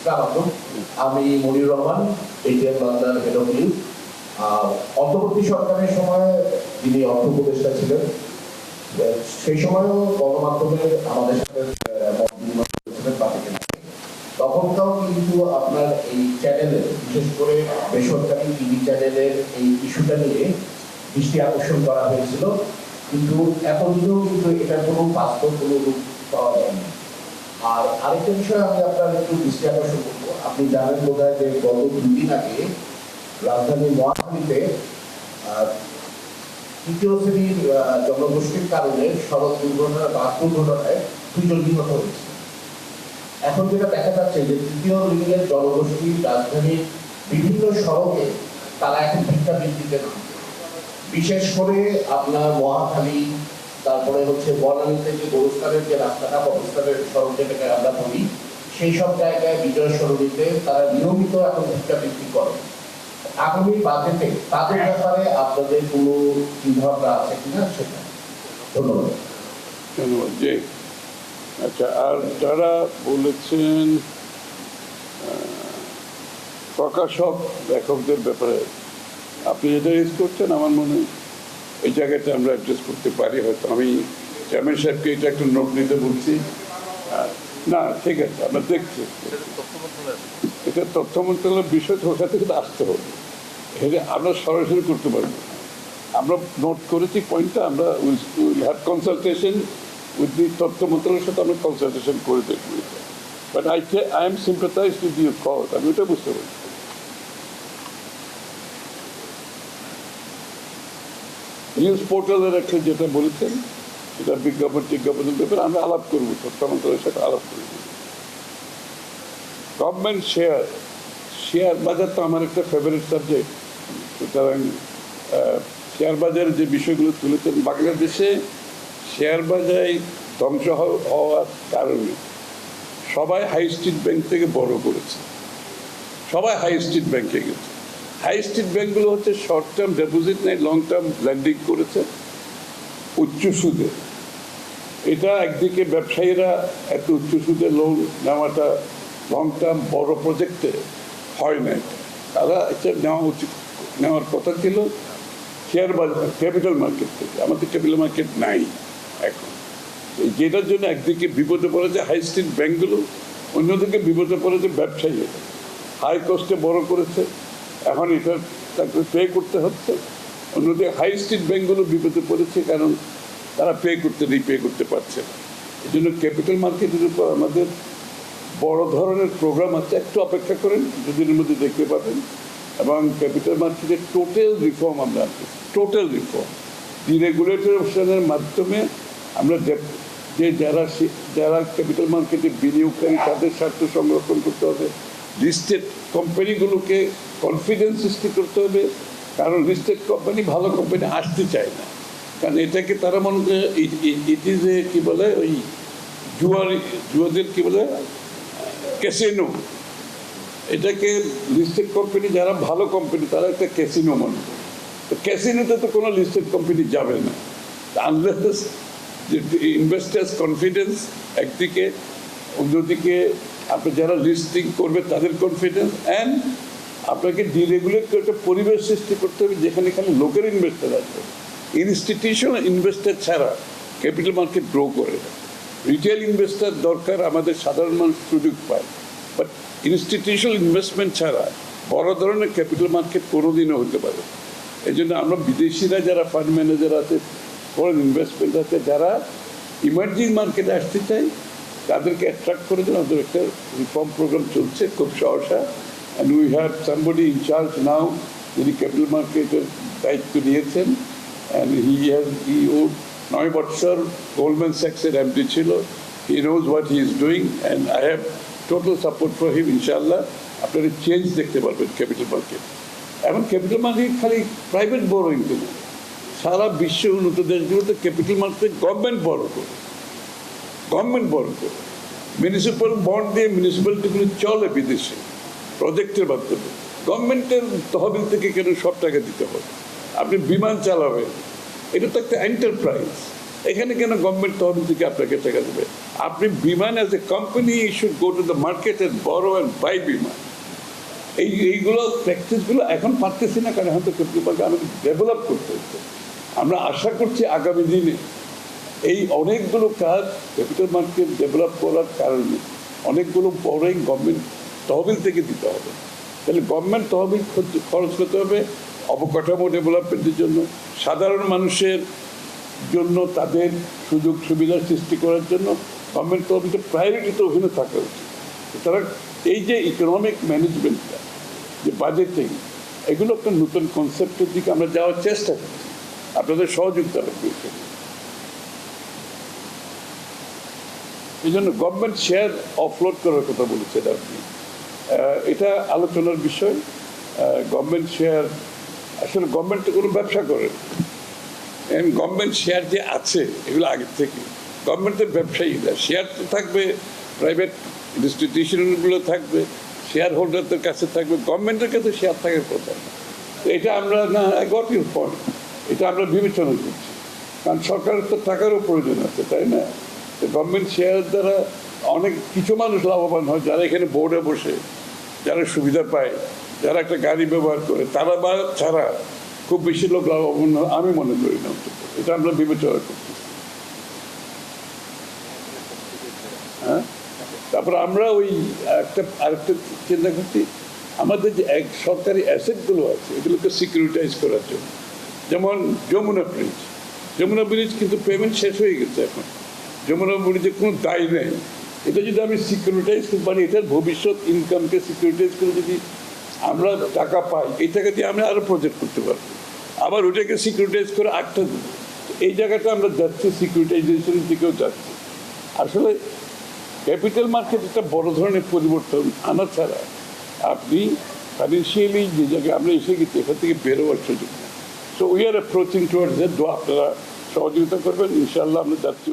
আসসালামু আমি মনির রহমান, এটিএম বাংলার হেড অফ নিউজ। অন্তর্বর্তী সরকারের সময় যিনি অর্থ উপদেষ্টা ছিলেন, সেই সময়ও গণমাধ্যমের আমাদের সাথে মত বিনিময় করেছিলেন বাতিকে। তখনটাও কিন্তু আপনার এই চ্যানেলে, বিশেষ করে বেসরকারি টিভি চ্যানেলের এই ইস্যুটা নিয়ে দৃষ্টি আকর্ষণ করা হয়েছিল, কিন্তু এতদিনও কিন্তু এটার কোনো বাস্তব কোনো রূপ পাওয়া যায়নি। আর আরেকটা বিষয় আমি আপনার একটু দৃষ্টি আকর্ষণ করবো, আপনি জানেন বোধহয় যে গত 2 দিন আগে রাজধানী মহাখালীতে তৃতীয় শ্রেণীর জনগোষ্ঠীর কারণে সড়ক দুর্ঘটনা, বাস দুর্ঘটনায় 2 জন নিহত হয়েছে। এখন যেটা দেখা যাচ্ছে যে তৃতীয় লিঙ্গের জনগোষ্ঠী রাজধানীর বিভিন্ন সড়কে তারা এখন ভিক্ষাবৃত্তিতে নামছে। বিশেষ করে আপনার মহাখালী, তারপরে হচ্ছে বনানী থেকে গোরস্থানের যে রাস্তাটা, অবস্থানের সড়ক যেটাকে আমরা বলি, সেই সব জায়গায় বিজয় সরণিতে তারা নিয়মিত এখন ভিক্ষাবৃত্তি করে। আগামী বাজেটে তাদের ব্যাপারে আপনাদের কোনো চিন্তাভাবনা আছে কিনা সেটা। ধন্যবাদ। ধন্যবাদ। জি, আচ্ছা, আর যারা বলেছেন প্রকাশক লেখকদের ব্যাপারে আপনি যেটা রেজ করছেন, আমার মনে হয় এই জায়গাটা আমরা অ্যাড্রেস করতে পারি। হয়তো আমি চেয়ারম্যান সাহেবকে এটা একটু নোট নিতে বলছি। না, ঠিক আছে, আমরা দেখছি। এটা তথ্য মন্ত্রণালয়ের বিষয় তো ওখান থেকে আসতে হবে, এটা আমরা সরাসরি করতে পারবো। আমরা নোট করেছি পয়েন্টটা, আমরা will have consultation with the তথ্য মন্ত্রণালয়ের সাথে আমরা কনসালটেশন করে দেখব। But I am sympathise with your cause, আমি ওটা বুঝতে পারছি। নিউজ পোর্টালের একটা যেটা বলেছেন, এটা বিজ্ঞাপনের ব্যাপারে আমরা আলাপ করবো, তথ্য মন্ত্রণালয়ের সাথে আলাপ করব। গভর্নমেন্ট শেয়ার বাজার তো আমার একটা ফেভারিট সাবজেক্ট, সুতরাং শেয়ার বাজারের যে বিষয়গুলো তুলেছেন, বাংলাদেশে শেয়ার বাজার ধ্বংস হওয়ার কারণে সবাই হাই স্ট্রিট ব্যাংক থেকে বড় করেছে, সবাই হাই স্ট্রিট ব্যাংকে গেছে। হাই স্ট্রিট ব্যাংকগুলো হচ্ছে শর্ট টার্ম ডিপোজিট নেই, লং টার্ম ল্যান্ডিং করেছে উচ্চ সুদে। এটা একদিকে ব্যবসায়ীরা এত উচ্চ সুদে লোন নেওয়াটা লং টার্ম বড় প্রজেক্টে হয় না, তারা এটা নেওয়ার কথা ছিল শেয়ার বাজার, ক্যাপিটাল মার্কেট থেকে। আমাদের ক্যাপিটাল মার্কেট নাই এখন, যেটার জন্য একদিকে বিপদে পড়েছে হাই স্ট্রিট ব্যাংকগুলো, অন্যদিকে বিপদে পড়েছে ব্যবসায়ীরা। হাই কস্টে বড় করেছে, এখন এটা তাকে পে করতে হচ্ছে। অন্যদিকে হাই স্ট্রিট ব্যাংকগুলো বিপদে পড়েছে, কারণ তারা রিপে করতে পারছে না। এই জন্য ক্যাপিটাল মার্কেটের উপর আমাদের বড় ধরনের প্রোগ্রাম আছে, একটু অপেক্ষা করেন, দুদিনের মধ্যে দেখতে পাবেন। এবং ক্যাপিটাল মার্কেটের টোটাল রিফর্ম আমরা আনছি, টোটাল রিফর্ম। ডিরেগুলেটরের মাধ্যমে আমরা যে যারা ক্যাপিটাল মার্কেটে বিনিয়োগকারী তাদের স্বার্থ সংরক্ষণ করতে হবে, লিস্টেড কোম্পানিগুলোকে কনফিডেন্স সৃষ্টি করতে হবে, কারণ লিস্টেড কোম্পানি ভালো কোম্পানি আসতে চায় না, কারণ এটাকে তারা মনে করে ইট ইজ এ কী বলে, ওই জুয়াদের কী বলে, ক্যাসিনো। এটাকে লিস্টেড কোম্পানি যারা ভালো কোম্পানি তারা একটা ক্যাসিনো মনে করে। তো ক্যাসিনোতে তো কোনো লিস্টেড কোম্পানি যাবে না আনলেস ইনভেস্টার্স কনফিডেন্স একদিকে, অন্যদিকে আপনি যারা লিস্টিং করবে তাদের কনফিডেন্স, অ্যান্ড আপনাকে ডিরেগুলেট করে একটা পরিবেশ সৃষ্টি করতে হবে যেখানে খালি লোকের ইনভেস্টার আসবে। ইনস্টিটিউশনাল ইনভেস্টার ছাড়া ক্যাপিটাল মার্কেট গ্রো করে না। রিটেল ইনভেস্টার দরকার, আমাদের সাধারণ মানুষ সুযোগ পায়, বাট ইনস্টিটিউশনাল ইনভেস্টমেন্ট ছাড়া বড় ধরনের ক্যাপিটাল মার্কেট কোনোদিনও হতে পারে। এই জন্য আমরা বিদেশিরা যারা ফান্ড ম্যানেজার আছে, ফরেন ইনভেস্টমেন্ট আছে, যারা ইমার্জিং মার্কেটে আসতে চাই, তাদেরকে অ্যাট্রাক্ট করে জন্য আমাদের একটা রিফর্ম প্রোগ্রাম চলছে খুব সহসা। And we have somebody in charge now, যিনি ক্যাপিটাল মার্কেটের দায়িত্ব নিয়েছেন। অ্যান্ড হি ওড 9 বছর গোল্ডম্যান স্যাক্সের এমডি ছিল। He knows what he is doing, and I have total support for him. ইনশাআল্লাহ আপনারা চেঞ্জ দেখতে পারবেন ক্যাপিটাল মার্কেট। এখন ক্যাপিটাল মার্কেট খালি প্রাইভেট বড়োইং কিন্তু সারা বিশ্বের উন্নত দেশগুলোতে ক্যাপিটাল মার্কেট গভর্নমেন্ট বড় করে, মিউনিসিপ্যাল বন্ড দিয়ে মিউনিসিপ্যালিটিগুলো চলে বিদেশে প্রজেক্টের মাধ্যমে। গভর্নমেন্টের তহবিল থেকে কেন সব টাকা দিতে হবে? আপনি বিমান চালাবেন, এটা তো একটা এন্টারপ্রাইজ, এখানে কেন গভর্নমেন্ট তহবিল থেকে আপনাকে টাকা দেবে? আপনি বিমান as a company should go to the market and বড়ো অ্যান্ড বাই বিমান। এইগুলো প্র্যাকটিসগুলো এখন পারতেছি না, কারণ এখন তো কর্তৃপক্ষ আমাদের ডেভেলপ করতে হচ্ছে। আমরা আশা করছি আগামী দিনে এই অনেকগুলো কাজ ক্যাপিটাল মার্কেট ডেভেলপ করার কারণে অনেকগুলো বড়ই গভর্নমেন্ট তহবিল থেকে দিতে হবে। তাহলে গভর্নমেন্ট তহবিল খরচ করতে হবে অবকাঠামো ডেভেলপমেন্টের জন্য, সাধারণ মানুষের জন্য তাদের সুযোগ সুবিধার সৃষ্টি করার জন্য গভর্নমেন্ট তহবিলটা প্রায়োরিটিতে ওখানে থাকা উচিত। সুতরাং এই যে ইকোনমিক ম্যানেজমেন্টটা, যে বাজেটিং, এগুলো একটা নতুন কনসেপ্টের দিকে আমরা যাওয়ার চেষ্টা করছি, আপনাদের সহযোগিতা রাখবে। এই জন্য গভর্নমেন্ট শেয়ার অফলোড করার কথা বলেছেন আপনি, এটা আলোচনার বিষয়। গভর্নমেন্ট শেয়ার আসলে গভর্নমেন্ট কোনো ব্যবসা করে, গভর্নমেন্ট শেয়ার যে আছে এগুলো আগের থেকে গভর্নমেন্টের ব্যবসায়ীরা, শেয়ার তো থাকবে প্রাইভেট ইনস্টিটিউশনগুলো থাকবে, শেয়ার হোল্ডারদের কাছে থাকবে, গভর্নমেন্টের কাছে শেয়ার থাকার কথা। তো এটা আমরা না গট ইউর পয়েন্ট, এটা আমরা বিবেচনা করছি, কারণ সরকারের তো টাকারও প্রয়োজন আছে, তাই না? তো গভর্নমেন্ট শেয়ার দ্বারা অনেক কিছু মানুষ লাভবান হয়, যারা এখানে বোর্ডে বসে যারা সুবিধা পায়, যারা একটা গাড়ি ব্যবহার করে, তারা বা ছাড়া খুব বেশি লোক লাভবান হয় আমি মনে করি না। এটা আমরা বিবেচনা করছি। হ্যাঁ, তারপর আমরা ওই আরেকটা চিন্তা করছি, আমাদের যে এক সরকারি অ্যাসেটগুলো আছে এগুলোকে সিকিউরিটাইজ করার জন্য। যেমন যমুনা ব্রিজ কিন্তু পেমেন্ট শেষ হয়ে গেছে, এখন যমুনা ব্রিজে কোনো দায় নেই। এটা যদি আমি সিকিউরিটাইজ করতে পারি, এটার ভবিষ্যৎ ইনকামকে সিকিউরিটাইজ করে যদি আমরা টাকা পাই, এই টাকা দিয়ে আমরা আরও প্রজেক্ট করতে পারবো, আবার ওটাকে সিকিউরিটাইজ করে আটটা দেবো। এই জায়গাটা আমরা যাচ্ছি, সিকিউরিটাইজেশনের দিকেও যাচ্ছি। আসলে ক্যাপিটাল মার্কেট একটা বড় ধরনের পরিবর্তন আনা ছাড়া আপনি ফাইন্যান্সিয়ালি যে জায়গায় আমরা এসে গেছি এখান থেকে বেরোবার সুযোগ নেই। So we are approaching towards that. আপনারা সহযোগিতা করবেন, ইনশাআল্লাহ আমরা যাচ্ছি।